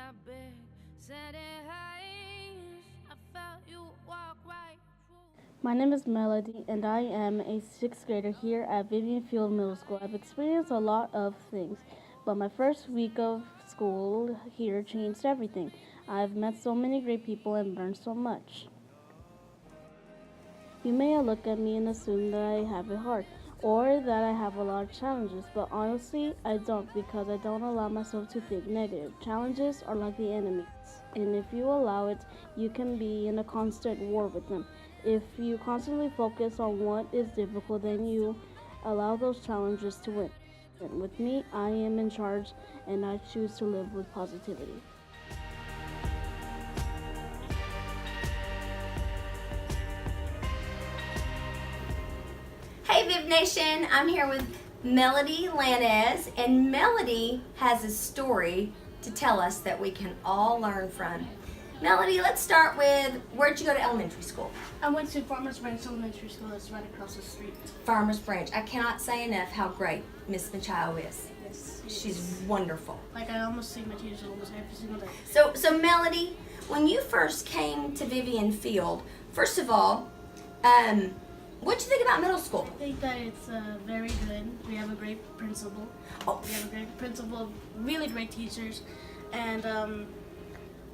got big, said it high. I felt you walk right through. My name is Melody, and I am a sixth grader here at Vivnation Middle School. I've experienced a lot of things, but my first week of school here changed everything. I've met so many great people and learned so much. You may look at me and assume that I have it hard or that I have a lot of challenges, but honestly, I don't because I don't allow myself to think negative. Challenges are like the enemies, and if you allow it, you can be in a constant war with them. If you constantly focus on what is difficult, then you allow those challenges to win. With me, I am in charge and I choose to live with positivity. Hey Vivnation, I'm here with Melody Lanez, and Melody has a story to tell us that we can all learn from. Melody, let's start with, where'd you go to elementary school? I went to Farmers Branch Elementary School that's right across the street. Farmers Branch. I cannot say enough how great Miss Machayo is. Yes. She's wonderful. Like I almost see my teachers almost every single day. So Melody, when you first came to Vivian Field, first of all, what'd you think about middle school? I think that it's very good. We have a great principal. Oh, We have a great principal, really great teachers, and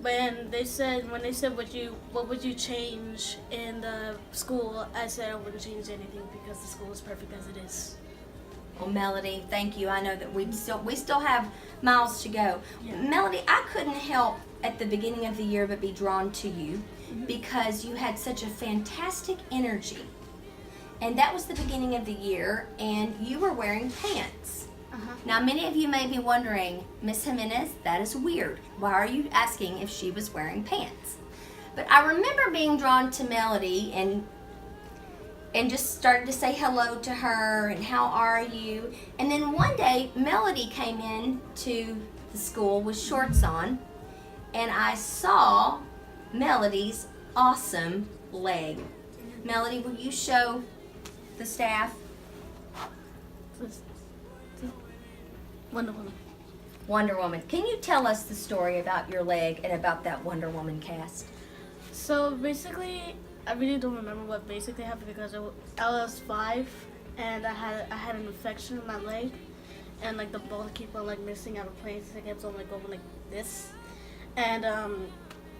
when they said what would you change in the school, I said I wouldn't change anything because the school is perfect as it is. well, Melody, thank you. I know that we still have miles to go. Yeah. Melody, I couldn't help at the beginning of the year but be drawn to you because you had such a fantastic energy. And that was the beginning of the year, and you were wearing pants. Now, many of you may be wondering, Miss Jimenez, that is weird. Why are you asking if she was wearing pants? But I remember being drawn to Melody and just started to say hello to her and how are you? And then one day, Melody came in to the school with shorts on, and I saw Melody's awesome leg. Melody, will you show the staff? Wonder Woman. Wonder Woman. Can you tell us the story about your leg and about that Wonder Woman cast? So basically, I really don't remember what basically happened because I was 5 and I had an infection in my leg, and like the bone keep on like missing out of place. It kept on like going like this, and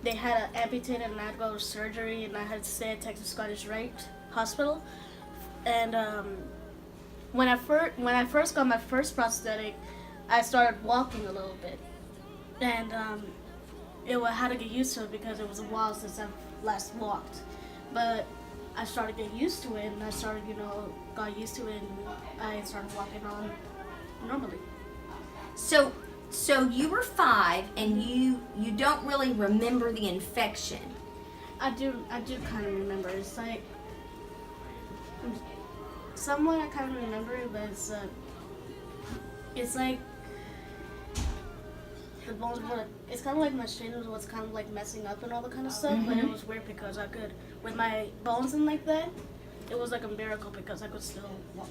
they had to amputate it, and I had to go to surgery, and I had to stay at Texas Scottish Rite Hospital. And when I first got my first prosthetic, I started walking a little bit, and I had to get used to it because it was a while since I last walked. But I started getting used to it, and I started, got used to it, and I started walking on normally. So you were 5 and you don't really remember the infection. I do kind of remember. It's like somewhat I kind of remember it, but it's like the bones were. It's kind of like my shoulders was kind of like messing up and all the kind of stuff. But it was weird because I could, with my bones and like that, it was like a miracle because I could still walk.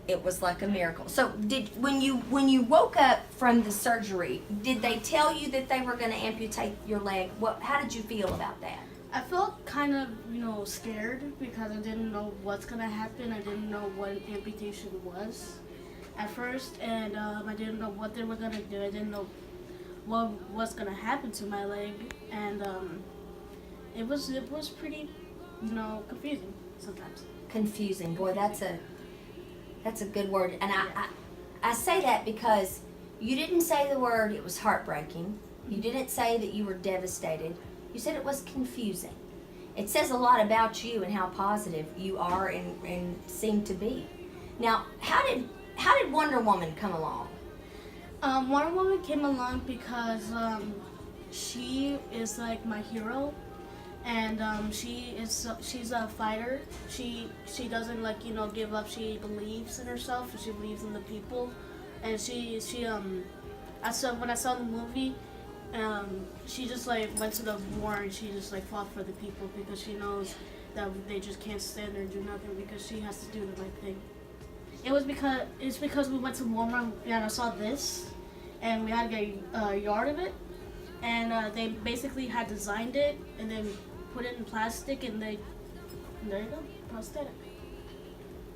It was like a miracle. So when you woke up from the surgery, did they tell you that they were going to amputate your leg? How did you feel about that? I felt kind of, scared because I didn't know what's gonna happen. I didn't know what an amputation was at first, and I didn't know what they were gonna do. I didn't know what was gonna happen to my leg, and it was pretty, confusing sometimes. Confusing. Boy, that's a good word. And I say that because you didn't say the word it was heartbreaking. You didn't say that you were devastated. You said it was confusing. It says a lot about you and how positive you are and seem to be. Now, how did Wonder Woman come along? Wonder Woman came along because she is like my hero, and she's a fighter. She doesn't give up. She believes in herself, and she believes in the people, and when I saw the movie. She just went to the war and she just fought for the people because she knows that they just can't stand there and do nothing because she has to do the right thing. It's because we went to Walmart and I saw this and we had to get a yard of it, and they basically had designed it and then put it in plastic, and there you go, prosthetic.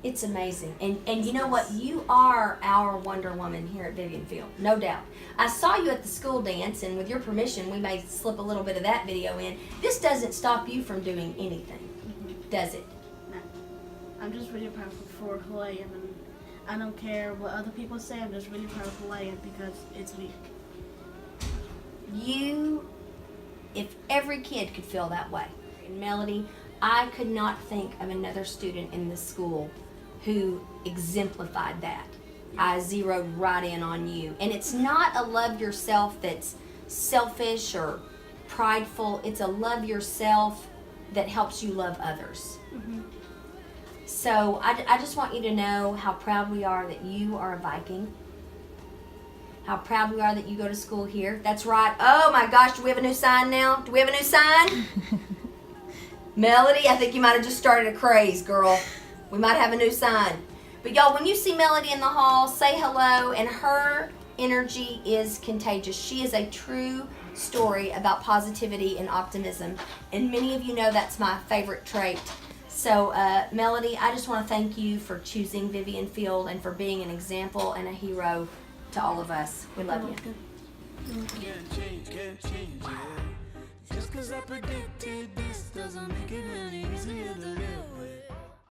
It's amazing. And you know what? You are our Wonder Woman here at Vivian Field, no doubt. I saw you at the school dance, and with your permission, we may slip a little bit of that video in. This doesn't stop you from doing anything, does it? No. I'm just really proud for who I am, and I don't care what other people say. I'm just really proud of who I am because it's me. If every kid could feel that way. And Melody, I could not think of another student in this school who exemplified that. I zeroed right in on you. And it's not a love yourself that's selfish or prideful. It's a love yourself that helps you love others. Mm-hmm. So I just want you to know how proud we are that you are a Viking. How proud we are that you go to school here. That's right. Oh my gosh, do we have a new sign now? Do we have a new sign? Melody, I think you might have just started a craze, girl. We might have a new sign. But y'all, when you see Melody in the hall, say hello, and her energy is contagious. She is a true story about positivity and optimism, and many of you know that's my favorite trait. So, Melody, I just want to thank you for choosing Vivian Field and for being an example and a hero to all of us. We love you. Can't change, yeah. Just 'cause I predicted this doesn't make it any easier to live.